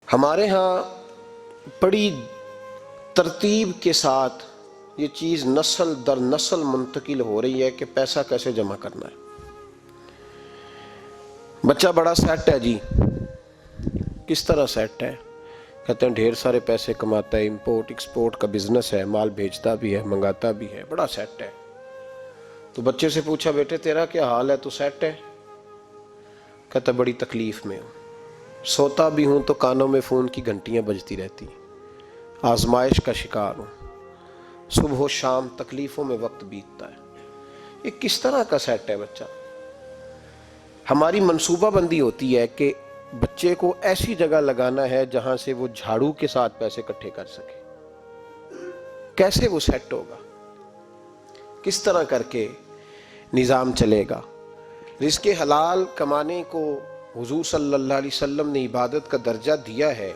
ہمارے ہاں بڑی ترتیب کے ساتھ یہ چیز نسل در نسل منتقل ہو رہی ہے کہ پیسہ کیسے جمع کرنا ہے۔ بچہ بڑا سیٹ ہے جی، کس طرح سیٹ ہے؟ کہتے ہیں ڈھیر سارے پیسے کماتا ہے، امپورٹ ایکسپورٹ کا بزنس ہے، مال بھیجتا بھی ہے، منگاتا بھی ہے، بڑا سیٹ ہے۔ تو بچے سے پوچھا بیٹے تیرا کیا حال ہے، تو سیٹ ہے؟ کہتا بڑی تکلیف میں ہوں، سوتا بھی ہوں تو کانوں میں فون کی گھنٹیاں بجتی رہتی ہیں، آزمائش کا شکار ہوں، صبح و شام تکلیفوں میں وقت بیتتا ہے۔ یہ کس طرح کا سیٹ ہے بچہ؟ ہماری منصوبہ بندی ہوتی ہے کہ بچے کو ایسی جگہ لگانا ہے جہاں سے وہ جھاڑو کے ساتھ پیسے اکٹھے کر سکے۔ کیسے وہ سیٹ ہوگا؟ کس طرح کر کے نظام چلے گا؟ رزق حلال کمانے کو حضور صلی اللہ علیہ وسلم نے عبادت کا درجہ دیا ہے۔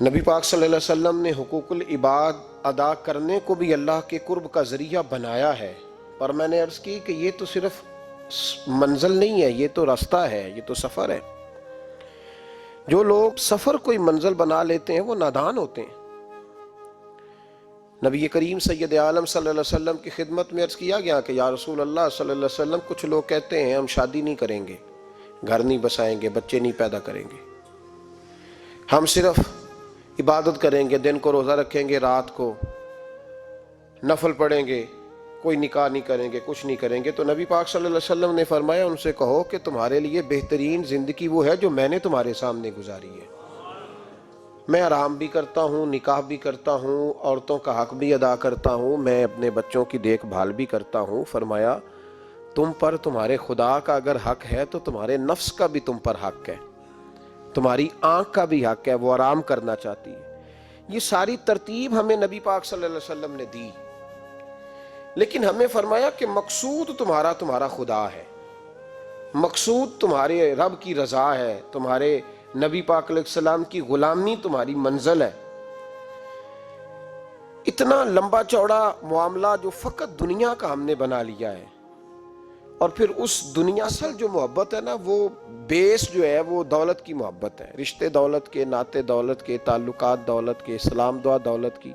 نبی پاک صلی اللہ علیہ وسلم نے حقوق العباد ادا کرنے کو بھی اللہ کے قرب کا ذریعہ بنایا ہے، پر میں نے عرض کی کہ یہ تو صرف منزل نہیں ہے، یہ تو راستہ ہے، یہ تو سفر ہے۔ جو لوگ سفر کوئی منزل بنا لیتے ہیں وہ نادان ہوتے ہیں۔ نبی کریم سید عالم صلی اللہ علیہ وسلم کی خدمت میں عرض کیا گیا کہ یا رسول اللہ صلی اللہ علیہ وسلم، کچھ لوگ کہتے ہیں ہم شادی نہیں کریں گے، گھر نہیں بسائیں گے، بچے نہیں پیدا کریں گے، ہم صرف عبادت کریں گے، دن کو روزہ رکھیں گے، رات کو نفل پڑھیں گے، کوئی نکاح نہیں کریں گے، کچھ نہیں کریں گے۔ تو نبی پاک صلی اللہ علیہ وسلم نے فرمایا ان سے کہو کہ تمہارے لیے بہترین زندگی وہ ہے جو میں نے تمہارے سامنے گزاری ہے۔ میں آرام بھی کرتا ہوں، نکاح بھی کرتا ہوں، عورتوں کا حق بھی ادا کرتا ہوں، میں اپنے بچوں کی دیکھ بھال بھی کرتا ہوں۔ فرمایا تم پر تمہارے خدا کا اگر حق ہے تو تمہارے نفس کا بھی تم پر حق ہے، تمہاری آنکھ کا بھی حق ہے، وہ آرام کرنا چاہتی ہے۔ یہ ساری ترتیب ہمیں نبی پاک صلی اللہ علیہ وسلم نے دی، لیکن ہمیں فرمایا کہ مقصود تمہارا خدا ہے، مقصود تمہارے رب کی رضا ہے، تمہارے نبی پاک علیہ السلام کی غلامی تمہاری منزل ہے۔ اتنا لمبا چوڑا معاملہ جو فقط دنیا کا ہم نے بنا لیا ہے، اور پھر اس دنیا اصل جو محبت ہے نا، وہ بیس جو ہے وہ دولت کی محبت ہے، رشتے دولت کے، ناطے دولت کے، تعلقات دولت کے، سلام دعا دولت کی۔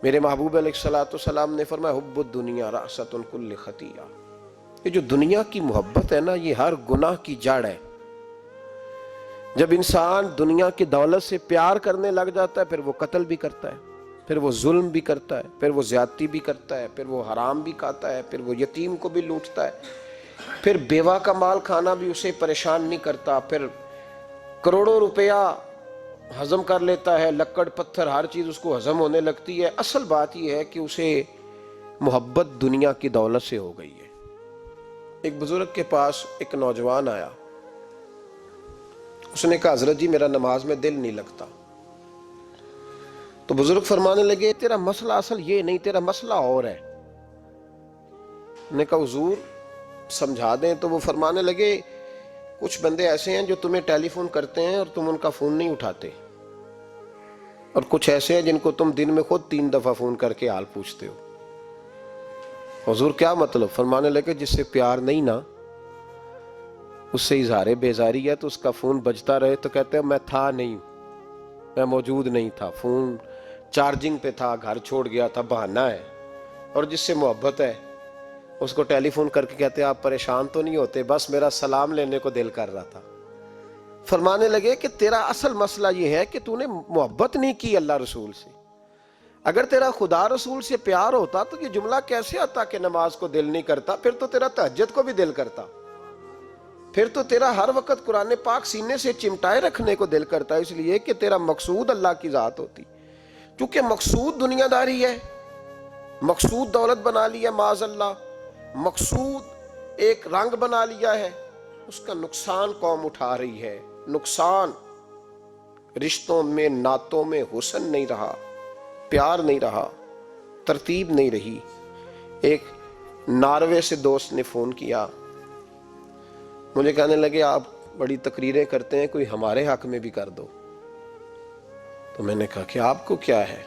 میرے محبوب علیہ الصلوۃ والسلام نے فرمایا حب الدنیا رأسۃ کل خطیئہ، یہ جو دنیا کی محبت ہے نا، یہ ہر گناہ کی جڑ ہے۔ جب انسان دنیا کی دولت سے پیار کرنے لگ جاتا ہے پھر وہ قتل بھی کرتا ہے، پھر وہ ظلم بھی کرتا ہے، پھر وہ زیادتی بھی کرتا ہے، پھر وہ حرام بھی کھاتا ہے، پھر وہ یتیم کو بھی لوٹتا ہے، پھر بیوہ کا مال کھانا بھی اسے پریشان نہیں کرتا، پھر کروڑوں روپیہ ہضم کر لیتا ہے، لکڑ پتھر ہر چیز اس کو ہضم ہونے لگتی ہے۔ اصل بات یہ ہے کہ اسے محبت دنیا کی دولت سے ہو گئی ہے۔ ایک بزرگ کے پاس ایک نوجوان آیا، اس نے کہا حضرت جی میرا نماز میں دل نہیں لگتا۔ تو بزرگ فرمانے لگے تیرا مسئلہ اصل یہ نہیں، تیرا مسئلہ اور ہے۔ نے کہا حضور سمجھا دیں۔ تو وہ فرمانے لگے کچھ بندے ایسے ہیں جو تمہیں ٹیلی فون کرتے ہیں اور تم ان کا فون نہیں اٹھاتے، اور کچھ ایسے ہیں جن کو تم دن میں خود 3 دفعہ فون کر کے حال پوچھتے ہو۔ حضور کیا مطلب؟ فرمانے لگے جس سے پیار نہیں نا، اس سے اظہار بیزاری ہے، تو اس کا فون بجتا رہے تو کہتے ہیں میں تھا نہیں، میں موجود نہیں تھا، فون چارجنگ پہ تھا، گھر چھوڑ گیا تھا، بہانہ ہے۔ اور جس سے محبت ہے اس کو ٹیلی فون کر کے کہتے ہیں آپ پریشان تو نہیں ہوتے، بس میرا سلام لینے کو دل کر رہا تھا۔ فرمانے لگے کہ تیرا اصل مسئلہ یہ ہے کہ تو نے محبت نہیں کی اللہ رسول سے۔ اگر تیرا خدا رسول سے پیار ہوتا تو یہ جملہ کیسے آتا کہ نماز کو دل نہیں کرتا؟ پھر تو تیرا تہجد کو بھی دل کرتا، پھر تو تیرا ہر وقت قرآن پاک سینے سے چمٹائے رکھنے کو دل کرتا، اس لیے کہ تیرا مقصود اللہ کی ذات ہوتی۔ کیونکہ مقصود دنیا داری ہے، مقصود دولت بنا لیا معاذ اللہ، مقصود ایک رنگ بنا لیا ہے، اس کا نقصان قوم اٹھا رہی ہے۔ نقصان رشتوں میں، نعتوں میں حسن نہیں رہا، پیار نہیں رہا، ترتیب نہیں رہی۔ ایک ناروے سے دوست نے فون کیا، مجھے کہنے لگے آپ بڑی تقریریں کرتے ہیں، کوئی ہمارے حق میں بھی کر دو۔ تو میں نے کہا کہ آپ کو کیا ہے؟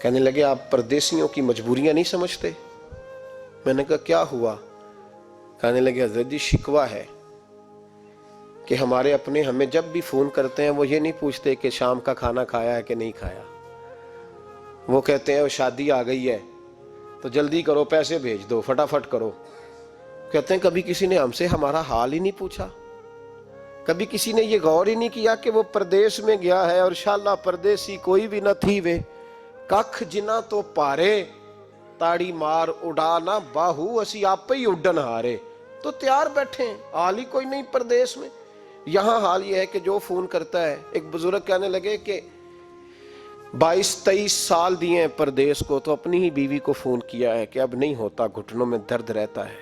کہنے لگے آپ پردیسیوں کی مجبوریاں نہیں سمجھتے۔ میں نے کہا کیا ہوا؟ کہنے لگے حضرت جی شکوہ ہے کہ ہمارے اپنے ہمیں جب بھی فون کرتے ہیں وہ یہ نہیں پوچھتے کہ شام کا کھانا کھایا ہے کہ نہیں کھایا. وہ کہتے ہیں وہ شادی آ گئی ہے تو جلدی کرو، پیسے بھیج دو، فٹافٹ کرو. کہتے ہیں کبھی کسی نے ہم سے ہمارا حال ہی نہیں پوچھا. کبھی کسی نے یہ غور ہی نہیں کیا کہ وہ پردیس میں گیا ہے اور انشاءاللہ پردیسی کوئی بھی نہ تھی وے ککھ جنا تو پارے تاڑی مار اڑانا باہو اسی آپ ہی اڈن ہارے. تو تیار بیٹھے ہیں، حال ہی کوئی نہیں پردیس میں. یہاں حال یہ ہے کہ جو فون کرتا ہے، ایک بزرگ کہنے لگے کہ 22-23 سال دیے ہیں پردیس کو تو اپنی ہی بیوی کو فون کیا ہے کہ اب نہیں ہوتا، گھٹنوں میں درد رہتا ہے،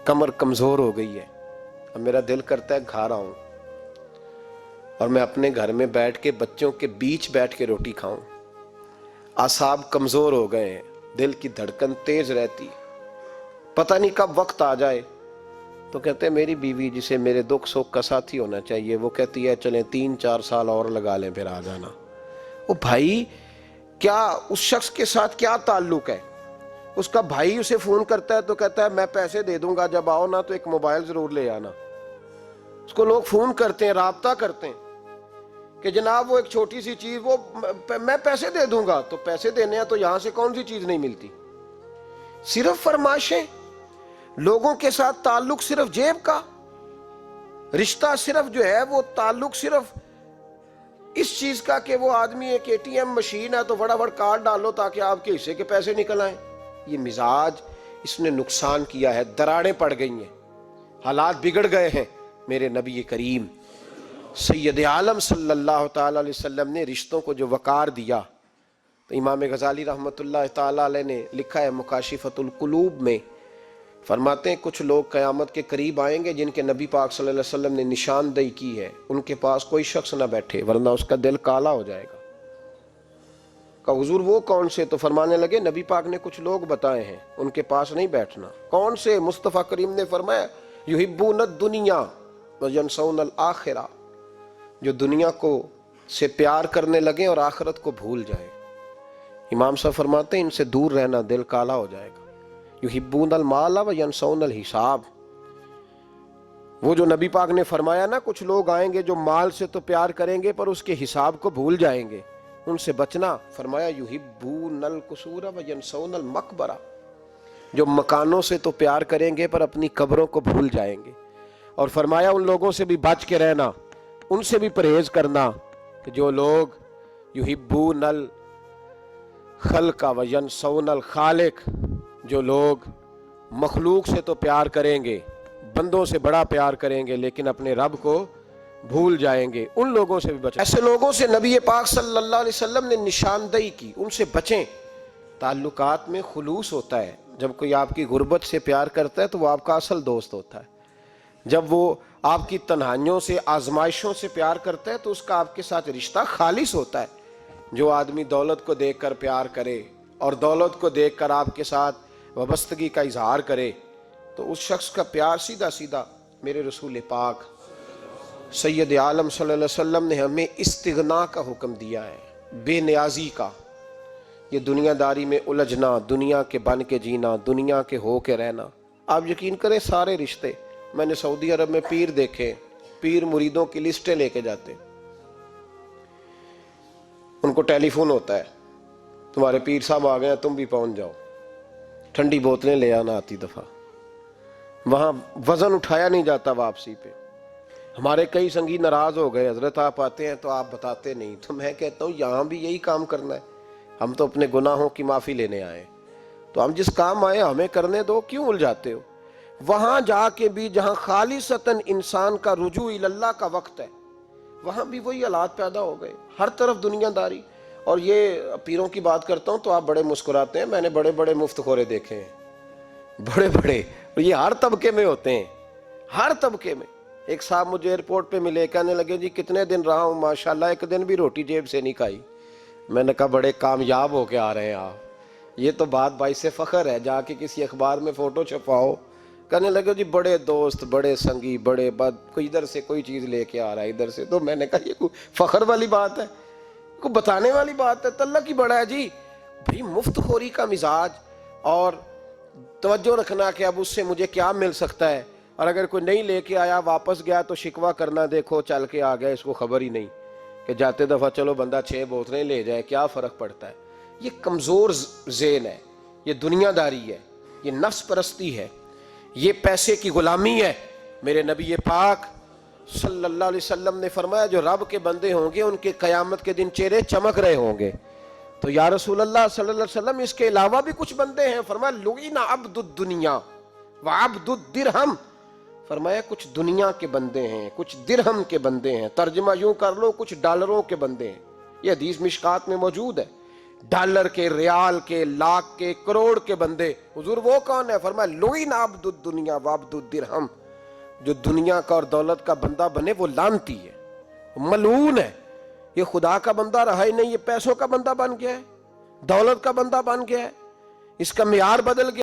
کمر کمزور ہو گئی ہے، اب میرا دل کرتا ہے گھر آؤں اور میں اپنے گھر میں بیٹھ کے بچوں کے بیچ بیٹھ کے روٹی کھاؤں. اعصاب کمزور ہو گئے ہیں، دل کی دھڑکن تیز رہتی، پتہ نہیں کب وقت آ جائے. تو کہتے ہیں میری بیوی جسے میرے دکھ سکھ کا ساتھی ہونا چاہیے وہ کہتی ہے چلیں 3-4 سال اور لگا لیں پھر آ جانا. وہ بھائی کیا اس شخص کے ساتھ کیا تعلق ہے؟ اس کا بھائی اسے فون کرتا ہے تو کہتا ہے میں پیسے دے دوں گا، جب آؤ نا تو ایک موبائل ضرور لے آنا. اس کو لوگ فون کرتے ہیں، رابطہ کرتے ہیں کہ جناب وہ ایک چھوٹی سی چیز، وہ میں پیسے دے دوں گا. تو پیسے دینے ہیں تو یہاں سے کون سی چیز نہیں ملتی؟ صرف فرمائشیں، لوگوں کے ساتھ تعلق صرف جیب کا رشتہ، صرف جو ہے وہ تعلق صرف اس چیز کا کہ وہ آدمی ایک ATM مشین ہے تو فٹافٹ کارڈ ڈالو تاکہ آپ کے حصے کے پیسے نکل آئیں. یہ مزاج اس نے نقصان کیا ہے، دراڑیں پڑ گئی ہیں، حالات بگڑ گئے ہیں. میرے نبی کریم سید عالم صلی اللہ تعالی علیہ وسلم نے رشتوں کو جو وقار دیا، تو امام غزالی رحمۃ اللہ تعالی علیہ نے لکھا ہے مکاشفۃ القلوب میں، فرماتے ہیں کچھ لوگ قیامت کے قریب آئیں گے جن کے نبی پاک صلی اللہ علیہ وسلم نے نشاندہی کی ہے، ان کے پاس کوئی شخص نہ بیٹھے ورنہ اس کا دل کالا ہو جائے گا. کہ حضور وہ کون سے؟ تو فرمانے لگے نبی پاک نے کچھ لوگ بتائے ہیں، ان کے پاس نہیں بیٹھنا. کون سے؟ مصطفیٰ کریم نے فرمایا یحبون الدنیا وینسون الآخرہ، جو دنیا کو سے پیار کرنے لگیں اور آخرت کو بھول جائیں. امام صاحب فرماتے ہیں ان سے دور رہنا، دل کالا ہو جائے گا. یحبون المال وینسون الحساب، وہ جو نبی پاک نے فرمایا نا کچھ لوگ آئیں گے جو مال سے تو پیار کریں گے پر اس کے حساب کو بھول جائیں گے، ان سے بچنا. فرمایا یحبون القصور وینسون المقبرہ، جو مکانوں سے تو پیار کریں گے پر اپنی قبروں کو بھول جائیں گے. اور فرمایا ان لوگوں سے بھی بچ کے رہنا، ان سے بھی پرہیز کرنا کہ جو لوگ یحبون الخلق وینسون الخالق، جو لوگ مخلوق سے تو پیار کریں گے، بندوں سے بڑا پیار کریں گے لیکن اپنے رب کو بھول جائیں گے، ان لوگوں سے بھی بچیں. ایسے لوگوں سے نبی پاک صلی اللہ علیہ وسلم نے نشاندہی کی، ان سے بچیں. تعلقات میں خلوص ہوتا ہے، جب کوئی آپ کی غربت سے پیار کرتا ہے تو وہ آپ کا اصل دوست ہوتا ہے. جب وہ آپ کی تنہائیوں سے آزمائشوں سے پیار کرتا ہے تو اس کا آپ کے ساتھ رشتہ خالص ہوتا ہے. جو آدمی دولت کو دیکھ کر پیار کرے اور دولت کو دیکھ کر آپ کے ساتھ وابستگی کا اظہار کرے تو اس شخص کا پیار سیدھا سیدھا، میرے رسول پاک سید عالم صلی اللہ علیہ وسلم نے ہمیں استغنا کا حکم دیا ہے، بے نیازی کا. یہ دنیا داری میں الجھنا، دنیا کے بن کے جینا، دنیا کے ہو کے رہنا. آپ یقین کریں سارے رشتے، میں نے سعودی عرب میں پیر دیکھے، پیر مریدوں کی لسٹیں لے کے جاتے، ان کو ٹیلی فون ہوتا ہے تمہارے پیر صاحب آ گئے ہیں تم بھی پہنچ جاؤ، ٹھنڈی بوتلیں لے آنا آتی دفعہ. وہاں وزن اٹھایا نہیں جاتا واپسی پہ. ہمارے کئی سنگی ناراض ہو گئے، حضرت آپ آتے ہیں تو آپ بتاتے نہیں. تو میں کہتا ہوں یہاں بھی یہی کام کرنا ہے، ہم تو اپنے گناہوں کی معافی لینے آئے، تو ہم جس کام آئے ہمیں کرنے دو، کیوں الجھاتے ہو؟ وہاں جا کے بھی جہاں خالصتاً انسان کا رجوع اللہ کا وقت ہے، وہاں بھی وہی حالات پیدا ہو گئے، ہر طرف دنیا داری. اور یہ پیروں کی بات کرتا ہوں تو آپ بڑے مسکراتے ہیں، میں نے بڑے بڑے مفت خورے دیکھے ہیں، بڑے بڑے، اور یہ ہر طبقے میں ہوتے ہیں، ہر طبقے میں. ایک صاحب مجھے ایئرپورٹ پہ ملے، کہنے لگے جی کتنے دن رہا ہوں، ماشاءاللہ ایک دن بھی روٹی جیب سے نہیں کھائی. میں نے کہا بڑے کامیاب ہو کے آ رہے ہیں آپ، یہ تو بات باعث فخر ہے، جا کے کسی اخبار میں فوٹو چھپاؤ. کہنے لگے جی بڑے دوست، بڑے سنگی، بڑے کوئی ادھر سے کوئی چیز لے کے آ رہا ہے ادھر سے. تو میں نے کہا یہ کوئی فخر والی بات ہے، کوئی بتانے والی بات ہے؟ تلہ کی بڑا ہے جی بھائی، مفت خوری کا مزاج اور توجہ رکھنا کہ اب اس سے مجھے کیا مل سکتا ہے، اور اگر کوئی نہیں لے کے آیا واپس گیا تو شکوہ کرنا دیکھو چل کے آ گیا، اس کو خبر ہی نہیں کہ جاتے دفعہ چلو بندہ 6 بوتلیں لے جائے کیا فرق پڑتا ہے۔ یہ کمزور ذہن ہے، یہ دنیا داری ہے، یہ نفس پرستی ہے، یہ پیسے کی غلامی ہے۔ میرے نبی پاک صلی اللہ علیہ وسلم نے فرمایا جو رب کے بندے ہوں گے ان کے قیامت کے دن چہرے چمک رہے ہوں گے۔ تو یا رسول اللہ صلی اللہ علیہ وسلم اس کے علاوہ بھی کچھ بندے ہیں؟ فرمایا لعن عبد الدنیا وعبد الدرہم، فرمایا کچھ دنیا کے بندے ہیں، کچھ درہم کے بندے ہیں، ترجمہ یوں کر لو کچھ ڈالروں کے بندے ہیں۔ یہ حدیث مشکات میں موجود ہے، ڈالر کے، ریال کے، لاکھ کے، کروڑ کے بندے۔ حضور وہ کون ہے؟ فرمایا لعن عبد الدنیا وعبد الدرہم، جو دنیا کا اور دولت کا بندہ بنے وہ لعنتی ہے، ملعون ہے۔ یہ خدا کا بندہ رہا ہی نہیں، یہ پیسوں کا بندہ بن گیا ہے، دولت کا بندہ بن گیا ہے، اس کا معیار بدل گیا۔